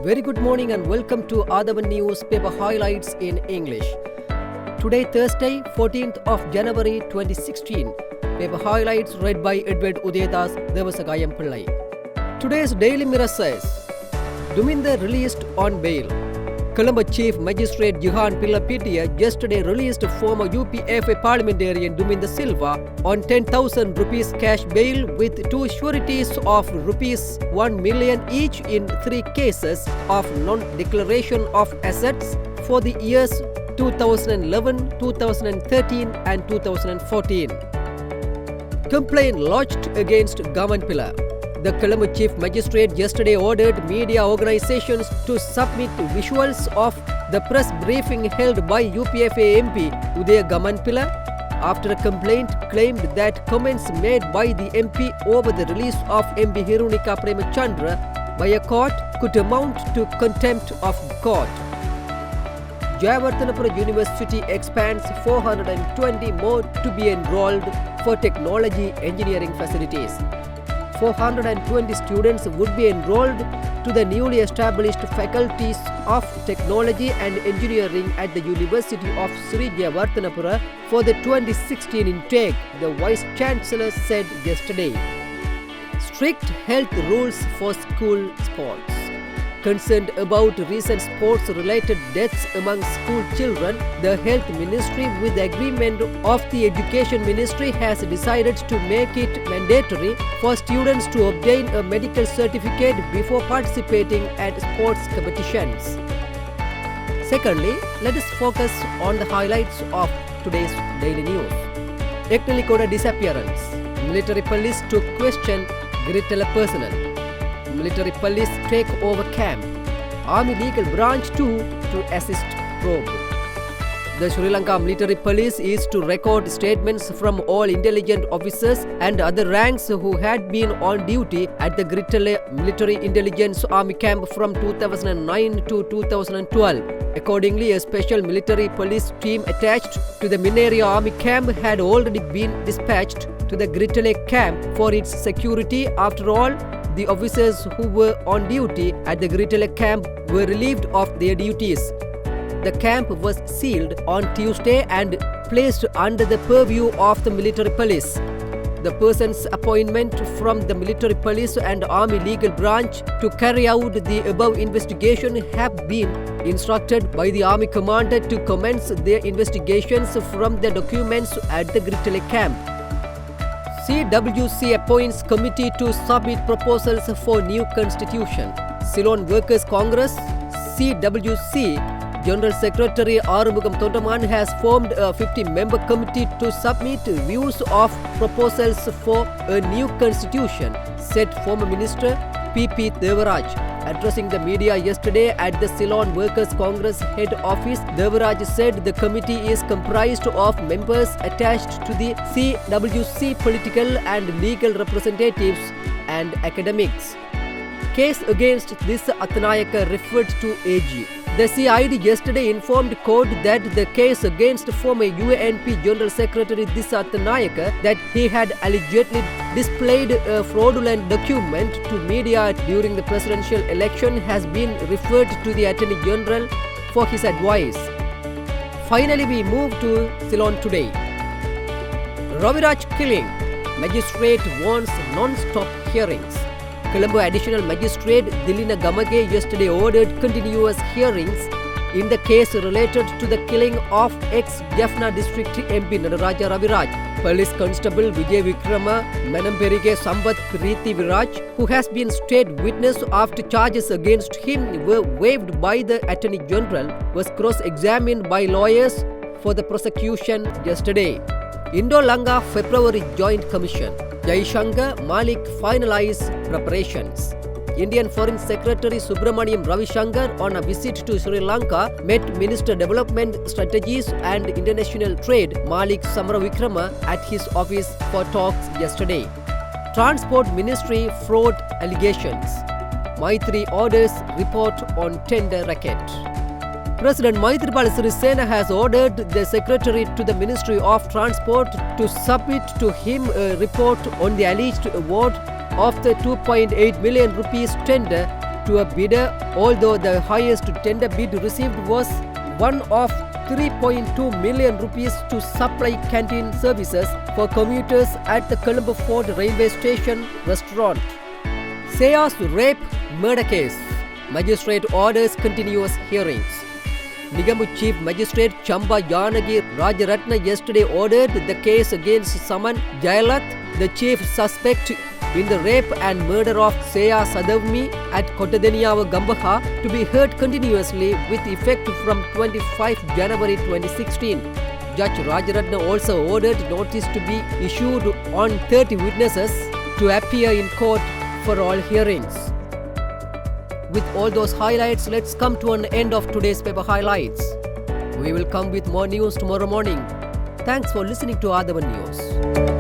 Very good morning and welcome to Athavan newspaper highlights in English. Today Thursday, 14th of January 2016. Paper highlights read by Edward Udedas Devasagayam Pillai. Today's Daily Mirror says, Duminda released on bail. Colombo Chief Magistrate Jihan Pillapitiya yesterday released former UPFA parliamentarian Duminda Silva on 10,000 rupees cash bail with two sureties of rupees 1 million each in 3 cases of non-declaration of assets for the years 2011, 2013 and 2014. Complaint lodged against government pillar. The Colombo Chief Magistrate yesterday ordered media organizations to submit visuals of the press briefing held by UPFA MP Udaya Gamanpila after a complaint claimed that comments made by the MP over the release of MP Hirunika Premachandra by a court could amount to contempt of court. Jayawarthanapura University expands 420 more to be enrolled for technology engineering facilities. 420 students would be enrolled to the newly established faculties of technology and engineering at the University of Sri Jayawarthanapura for the 2016 intake, the Vice Chancellor said yesterday. Strict health rules for school sports. Concerned about recent sports-related deaths among school children, the Health Ministry, with the agreement of the Education Ministry, has decided to make it mandatory for students to obtain a medical certificate before participating at sports competitions. Secondly, let us focus on the highlights of today's daily news. Eknalikoda disappearance. Military police to question Giritala personnel. Military police take over camp. Army legal branch too to assist probe. The Sri Lanka military police is to record statements from all intelligence officers and other ranks who had been on duty at the Giritale Military Intelligence Army Camp from 2009 to 2012. Accordingly, a special military police team attached to the Minaria Army Camp had already been dispatched to the Giritale camp for its security. After all, the officers who were on duty at the Giritale camp were relieved of their duties. The camp was sealed on Tuesday and placed under the purview of the military police. The person's appointment from the military police and army legal branch to carry out the above investigation have been instructed by the army commander to commence their investigations from the documents at the Giritale camp. CWC appoints committee to submit proposals for new constitution. Ceylon Workers Congress CWC General Secretary Arumugam Thodaman has formed a 50-member committee to submit views of proposals for a new constitution, said former Minister P.P. Raviraj. Addressing the media yesterday at the Ceylon Workers Congress head office, Raviraj said the committee is comprised of members attached to the CWC political and legal representatives and academics. Case against this A Tanaka referred to AG. The CID yesterday informed court that the case against former UNP General Secretary A Tanaka that he had allegedly displayed a fraudulent document to media during the presidential election has been referred to the Attorney General for his advice. Finally, we move to Ceylon today. Raviraj killing. Magistrate wants non-stop hearings. Colombo Additional Magistrate Dilina Gamage yesterday ordered continuous hearings in the case related to the killing of ex-Jaffna District MP Nadaraja Raviraj. Police Constable Vijay Vikrama Manamperige Sambat Preeti Viraj, who has been state witness after charges against him were waived by the Attorney General, was cross-examined by lawyers for the prosecution yesterday. Indo-Lanka Februari Joint Commission. Jaishankar Malik finalized reparations. Indian Foreign Secretary Subramaniam Ravishankar on a visit to Sri Lanka met Minister Development Strategies and International Trade Malik Samaravikrama at his office for talks yesterday. Transport Ministry fraud allegations. Maitri orders report on tender racket. President Maithripala Sirisena has ordered the Secretary to the Ministry of Transport to submit to him a report on the alleged award of the 2.8 million rupees tender to a bidder, although the highest tender bid received was one of 3.2 million rupees to supply canteen services for commuters at the Colombo Fort railway station restaurant. Seya's rape murder case. Magistrate orders continuous hearings. Nigamu Chief Magistrate Chamba Yanagi Rajaratna yesterday ordered the case against Saman Jayalath, the chief suspect in the rape and murder of Seya Sadavmi at Kotadeniyawa Gambaha, to be heard continuously with effect from 25 January 2016. Judge Rajaratna also ordered notice to be issued on 30 witnesses to appear in court for all hearings. With all those highlights, let's come to an end of today's paper highlights. We will come with more news tomorrow morning. Thanks for listening to Athavan News.